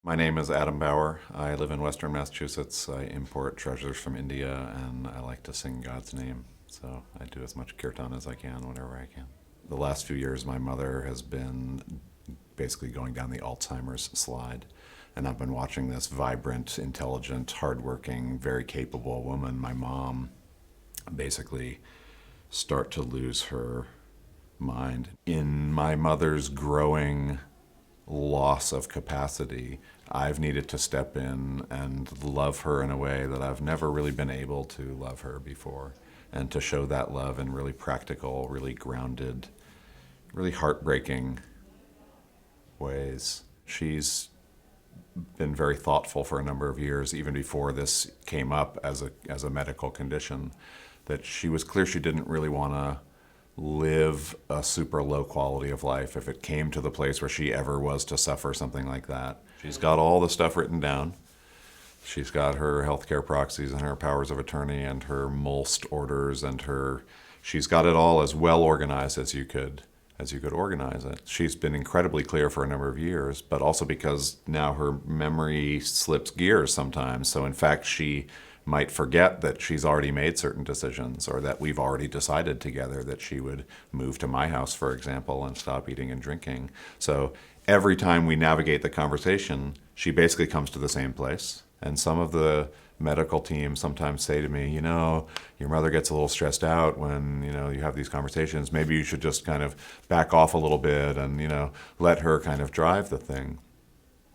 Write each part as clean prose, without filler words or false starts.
My name is Adam Bauer. I live in Western Massachusetts. I import treasures from India, and I like to sing God's name. So I do as much kirtan as I can whenever I can. The last few years, my mother has been basically going down the Alzheimer's slide. And I've been watching this vibrant, intelligent, hardworking, very capable woman, my mom, basically start to lose her mind. In my mother's growing loss of capacity, I've needed to step in and love her in a way that I've never really been able to love her before, and to show that love in really practical, really grounded, really heartbreaking ways. She's been very thoughtful for a number of years, even before this came up as a medical condition, that she was clear she didn't really want to live a super low quality of life if it came to the place where she ever was to suffer something like that. She's got all the stuff written down. She's got her healthcare proxies and her powers of attorney and her MOLST orders and she's got it all as well organized as you could organize it. She's been incredibly clear for a number of years, but also because now her memory slips gears sometimes. So in fact, she might forget that she's already made certain decisions, or that we've already decided together that she would move to my house, for example, and stop eating and drinking. So every time we navigate the conversation, she basically comes to the same place. And some of the medical teams sometimes say to me, your mother gets a little stressed out when, you have these conversations. Maybe you should just kind of back off a little bit and, let her kind of drive the thing.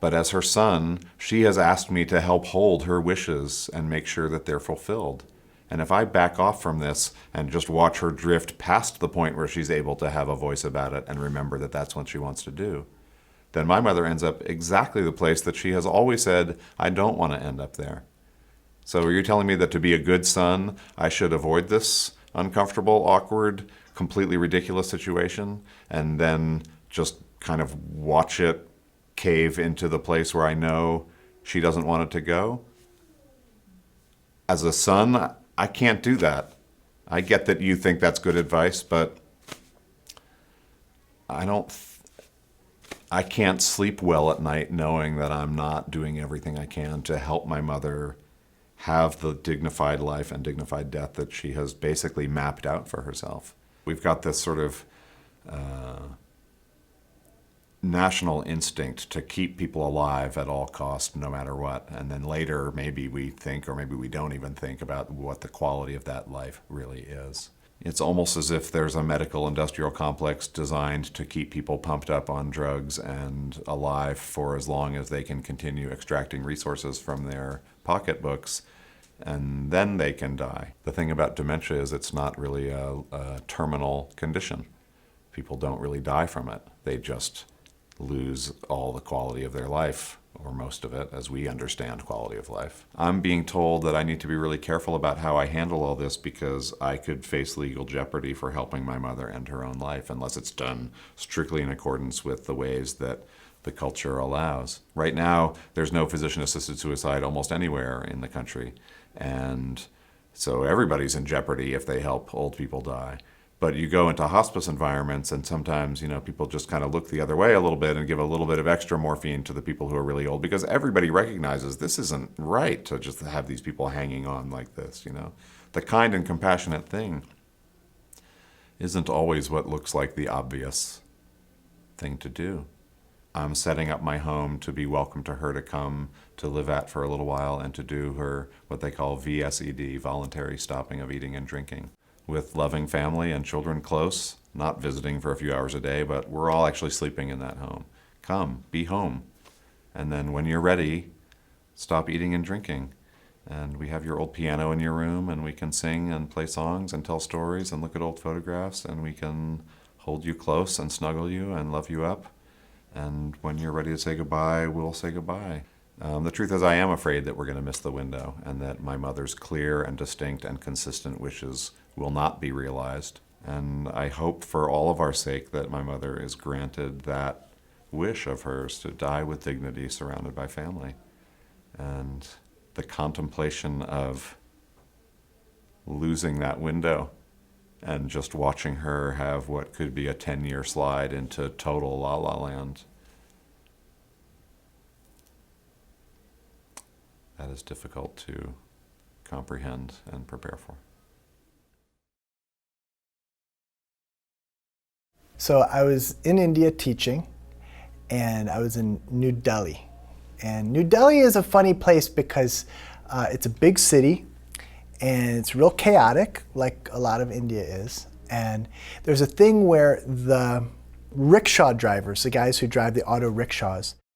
But as her son, she has asked me to help hold her wishes and make sure that they're fulfilled. And if I back off from this and just watch her drift past the point where she's able to have a voice about it and remember that that's what she wants to do, then my mother ends up exactly the place that she has always said, I don't want to end up there. So are you telling me that to be a good son, I should avoid this uncomfortable, awkward, completely ridiculous situation and then just kind of watch it cave into the place where I know she doesn't want it to go? As a son, I can't do that. I get that you think that's good advice, but I can't sleep well at night knowing that I'm not doing everything I can to help my mother have the dignified life and dignified death that she has basically mapped out for herself. We've got this sort of national instinct to keep people alive at all costs, no matter what. And then later, maybe we think, or maybe we don't even think about what the quality of that life really is. It's almost as if there's a medical industrial complex designed to keep people pumped up on drugs and alive for as long as they can continue extracting resources from their pocketbooks, and then they can die. The thing about dementia is it's not really a terminal condition. People don't really die from it. They just lose all the quality of their life, or most of it, as we understand quality of life. I'm being told that I need to be really careful about how I handle all this because I could face legal jeopardy for helping my mother end her own life unless it's done strictly in accordance with the ways that the culture allows. Right now, there's no physician-assisted suicide almost anywhere in the country, and so everybody's in jeopardy if they help old people die. But you go into hospice environments and sometimes, people just kind of look the other way a little bit and give a little bit of extra morphine to the people who are really old because everybody recognizes this isn't right to just have these people hanging on like this, The kind and compassionate thing isn't always what looks like the obvious thing to do. I'm setting up my home to be welcome to her to come to live at for a little while and to do her what they call VSED, voluntary stopping of eating and drinking, with loving family and children close, not visiting for a few hours a day, but we're all actually sleeping in that home. Come, be home. And then when you're ready, stop eating and drinking. And we have your old piano in your room, and we can sing and play songs and tell stories and look at old photographs, and we can hold you close and snuggle you and love you up. And when you're ready to say goodbye, we'll say goodbye. The truth is I am afraid that we're going to miss the window and that my mother's clear and distinct and consistent wishes will not be realized. And I hope for all of our sake that my mother is granted that wish of hers to die with dignity surrounded by family. And the contemplation of losing that window and just watching her have what could be a 10-year slide into total la-la land is difficult to comprehend and prepare for. So I was in India teaching, and I was in New Delhi. And New Delhi is a funny place because it's a big city, and it's real chaotic, like a lot of India is. And there's a thing where the rickshaw drivers, the guys who drive the auto rickshaws,